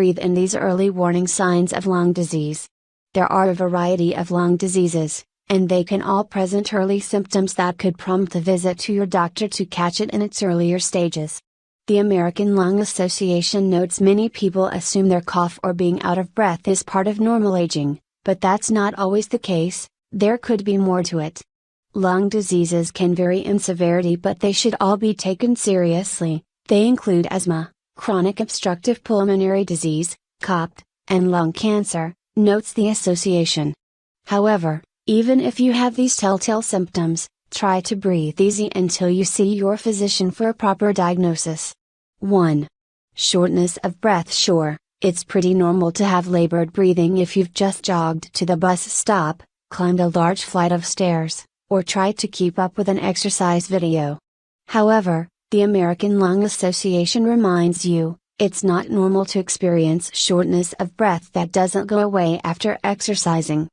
breathe in these early warning signs of lung disease. There are a variety of lung diseases, and they can all present early symptoms that could prompt a visit to your doctor to catch it in its earlier stages. The American Lung Association notes many people assume their cough or being out of breath is part of normal aging, but that's not always the case. There could be more to it. Lung diseases can vary in severity, but they should all be taken seriously. They include asthma, chronic obstructive pulmonary disease, COPD, and lung cancer, notes the association. However, even if you have these telltale symptoms, try to breathe easy until you see your physician for a proper diagnosis. 1. Shortness of breath. Sure, it's pretty normal to have labored breathing if you've just jogged to the bus stop, climbed a large flight of stairs, or tried to keep up with an exercise video. However, the American Lung Association reminds you, it's not normal to experience shortness of breath that doesn't go away after exercising.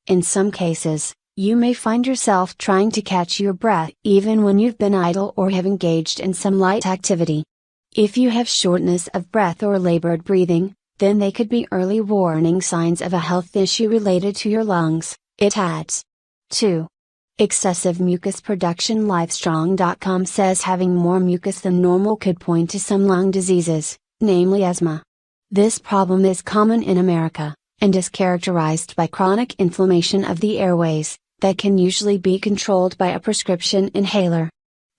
In some cases, you may find yourself trying to catch your breath even when you've been idle or have engaged in some light activity. If you have shortness of breath or labored breathing, then they could be early warning signs of a health issue related to your lungs, it adds. 2. Excessive mucus production. Livestrong.com says having more mucus than normal could point to some lung diseases, namely asthma. This problem is common in America, and is characterized by chronic inflammation of the airways, that can usually be controlled by a prescription inhaler.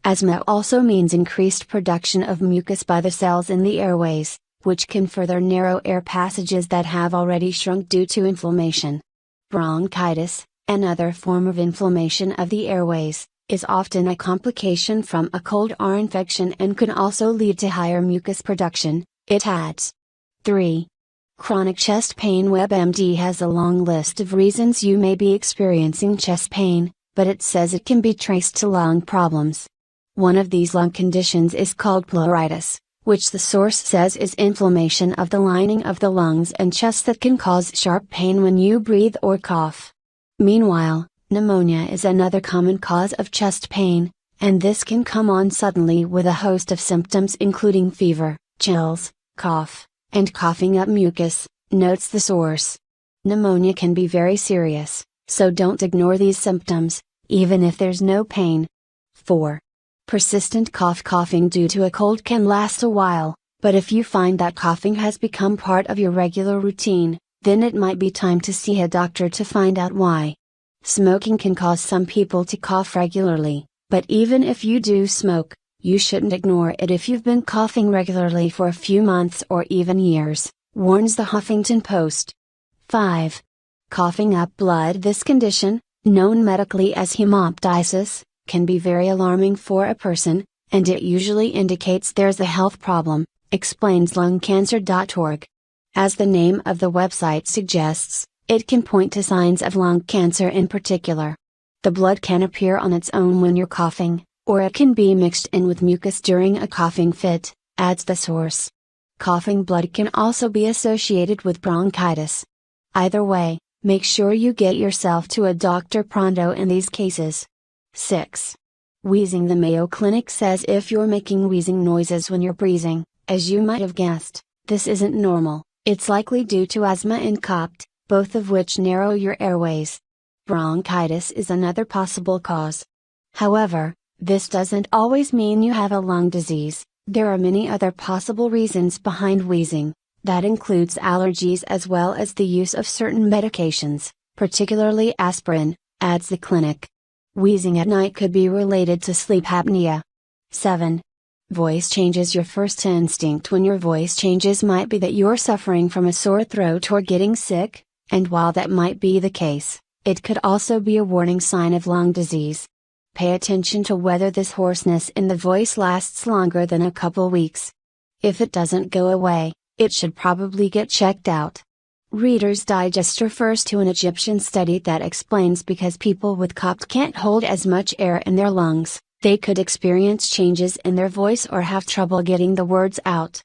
Asthma also means increased production of mucus by the cells in the airways, which can further narrow air passages that have already shrunk due to inflammation. Bronchitis, another form of inflammation of the airways, is often a complication from a cold or infection and can also lead to higher mucus production, it adds. 3. Chronic chest pain. WebMD has a long list of reasons you may be experiencing chest pain, but it says it can be traced to lung problems. One of these lung conditions is called pleuritis, which the source says is inflammation of the lining of the lungs and chest that can cause sharp pain when you breathe or cough. Meanwhile, pneumonia is another common cause of chest pain, and this can come on suddenly with a host of symptoms including fever, chills, cough, and coughing up mucus, notes the source. Pneumonia can be very serious, so don't ignore these symptoms, even if there's no pain. 4. Persistent cough. Coughing due to a cold can last a while, but if you find that coughing has become part of your regular routine, then it might be time to see a doctor to find out why. Smoking can cause some people to cough regularly, but even if you do smoke, you shouldn't ignore it if you've been coughing regularly for a few months or even years, warns the Huffington Post. 5. Coughing up blood. This condition, known medically as hemoptysis, can be very alarming for a person, and it usually indicates there's a health problem, explains lungcancer.org. As the name of the website suggests, it can point to signs of lung cancer in particular. The blood can appear on its own when you're coughing, or it can be mixed in with mucus during a coughing fit, adds the source. Coughing blood can also be associated with bronchitis. Either way, make sure you get yourself to a doctor pronto in these cases. 6. Wheezing. The Mayo Clinic says if you're making wheezing noises when you're breathing, as you might have guessed, this isn't normal. It's likely due to asthma and COPD, both of which narrow your airways. Bronchitis is another possible cause. However, this doesn't always mean you have a lung disease. There are many other possible reasons behind wheezing. That includes allergies as well as the use of certain medications, particularly aspirin, adds the clinic. Wheezing at night could be related to sleep apnea. 7. Voice changes. Your first instinct when your voice changes might be that you're suffering from a sore throat or getting sick, and while that might be the case, it could also be a warning sign of lung disease. Pay attention to whether this hoarseness in the voice lasts longer than a couple weeks. If it doesn't go away, it should probably get checked out. Reader's Digest refers to an Egyptian study that explains because people with COPD can't hold as much air in their lungs, they could experience changes in their voice or have trouble getting the words out.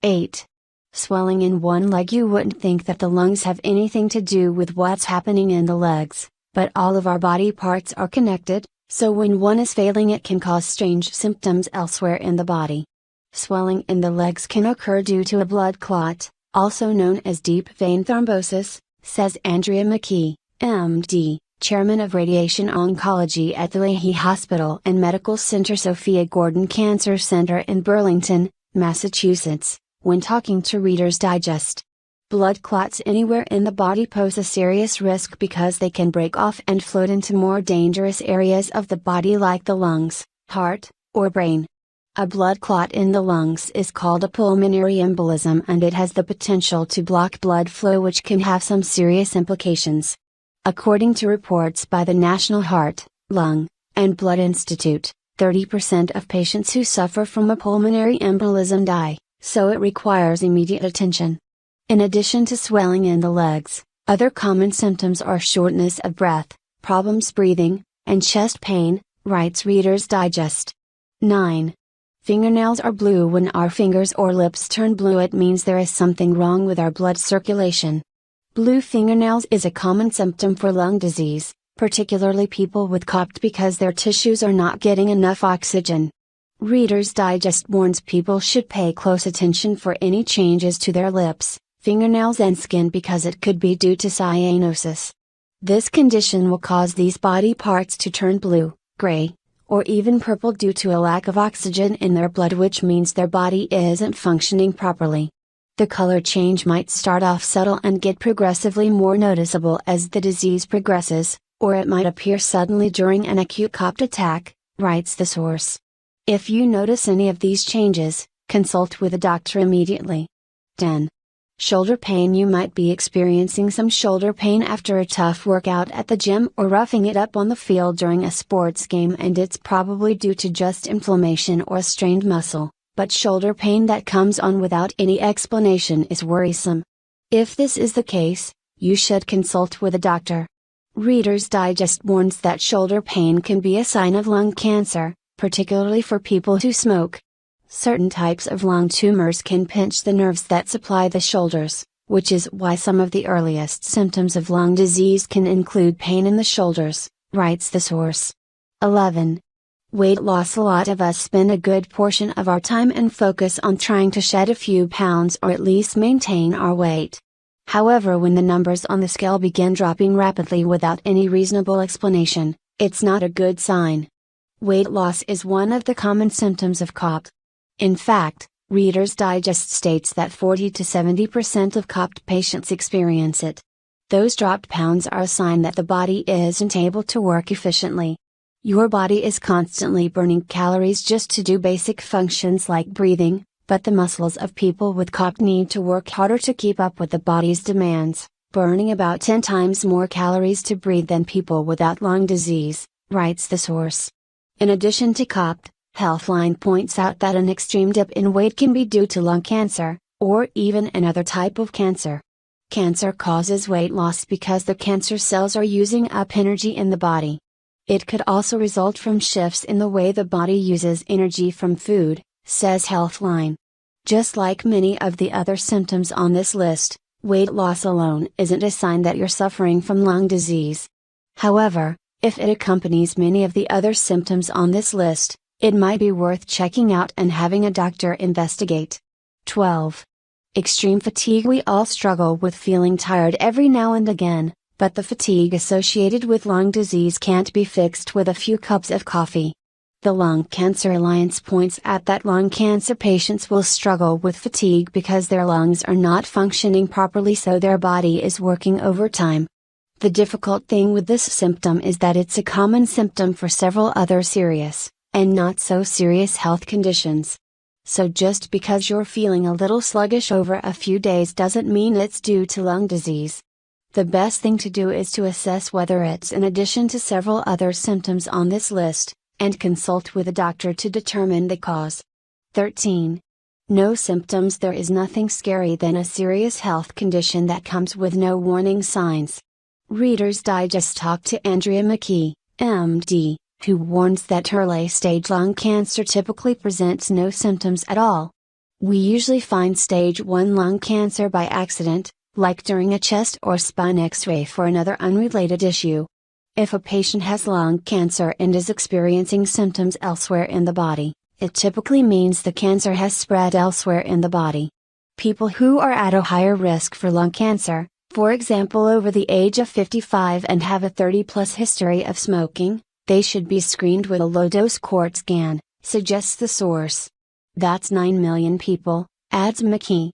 8. Swelling in one leg. You wouldn't think that the lungs have anything to do with what's happening in the legs, but all of our body parts are connected, so when one is failing it can cause strange symptoms elsewhere in the body. Swelling in the legs can occur due to a blood clot, also known as deep vein thrombosis, says Andrea McKee, MD, chairman of radiation oncology at the Lahey Hospital and Medical Center Sophia Gordon Cancer Center in Burlington, Massachusetts, when talking to Reader's Digest. Blood clots anywhere in the body pose a serious risk because they can break off and float into more dangerous areas of the body like the lungs, heart, or brain. A blood clot in the lungs is called a pulmonary embolism, and it has the potential to block blood flow, which can have some serious implications. According to reports by the National Heart, Lung, and Blood Institute, 30% of patients who suffer from a pulmonary embolism die, so it requires immediate attention. In addition to swelling in the legs, other common symptoms are shortness of breath, problems breathing, and chest pain, writes Reader's Digest. 9. Fingernails are blue. When our fingers or lips turn blue, it means there is something wrong with our blood circulation. Blue fingernails is a common symptom for lung disease, particularly people with COPD, because their tissues are not getting enough oxygen. Reader's Digest warns people should pay close attention for any changes to their lips, fingernails and skin, because it could be due to cyanosis. This condition will cause these body parts to turn blue, gray, or even purple due to a lack of oxygen in their blood, which means their body isn't functioning properly. The color change might start off subtle and get progressively more noticeable as the disease progresses, or it might appear suddenly during an acute COPD attack, writes the source. If you notice any of these changes, consult with a doctor immediately. 10. Shoulder pain. You might be experiencing some shoulder pain after a tough workout at the gym or roughing it up on the field during a sports game, and it's probably due to just inflammation or a strained muscle, but shoulder pain that comes on without any explanation is worrisome. If this is the case, you should consult with a doctor. Reader's Digest warns that shoulder pain can be a sign of lung cancer, particularly for people who smoke. Certain types of lung tumors can pinch the nerves that supply the shoulders, which is why some of the earliest symptoms of lung disease can include pain in the shoulders, writes the source. 11. Weight loss. A lot of us spend a good portion of our time and focus on trying to shed a few pounds or at least maintain our weight. However, when the numbers on the scale begin dropping rapidly without any reasonable explanation, it's not a good sign. Weight loss is one of the common symptoms of COPD. In fact, Reader's Digest states that 40 to 70% of COPD patients experience it. Those dropped pounds are a sign that the body isn't able to work efficiently. Your body is constantly burning calories just to do basic functions like breathing, but the muscles of people with COPD need to work harder to keep up with the body's demands, burning about 10 times more calories to breathe than people without lung disease, writes the source. In addition to COPD, Healthline points out that an extreme dip in weight can be due to lung cancer, or even another type of cancer. Cancer causes weight loss because the cancer cells are using up energy in the body. It could also result from shifts in the way the body uses energy from food, says Healthline. Just like many of the other symptoms on this list, weight loss alone isn't a sign that you're suffering from lung disease. However, if it accompanies many of the other symptoms on this list, it might be worth checking out and having a doctor investigate. 12. Extreme fatigue. We all struggle with feeling tired every now and again, but the fatigue associated with lung disease can't be fixed with a few cups of coffee. The Lung Cancer Alliance points out that lung cancer patients will struggle with fatigue because their lungs are not functioning properly, so their body is working overtime. The difficult thing with this symptom is that it's a common symptom for several other serious, and not so serious health conditions. So just because you're feeling a little sluggish over a few days doesn't mean it's due to lung disease. The best thing to do is to assess whether it's in addition to several other symptoms on this list, and consult with a doctor to determine the cause. 13. No symptoms. There is nothing scary than a serious health condition that comes with no warning signs. Reader's Digest talked to Andrea McKee, MD, who warns that early-stage lung cancer typically presents no symptoms at all. We usually find stage 1 lung cancer by accident, like during a chest or spine X-ray for another unrelated issue. If a patient has lung cancer and is experiencing symptoms elsewhere in the body, it typically means the cancer has spread elsewhere in the body. People who are at a higher risk for lung cancer, for example over the age of 55 and have a 30+ history of smoking, they should be screened with a low-dose cord scan, suggests the source. That's 9 million people, adds McKee.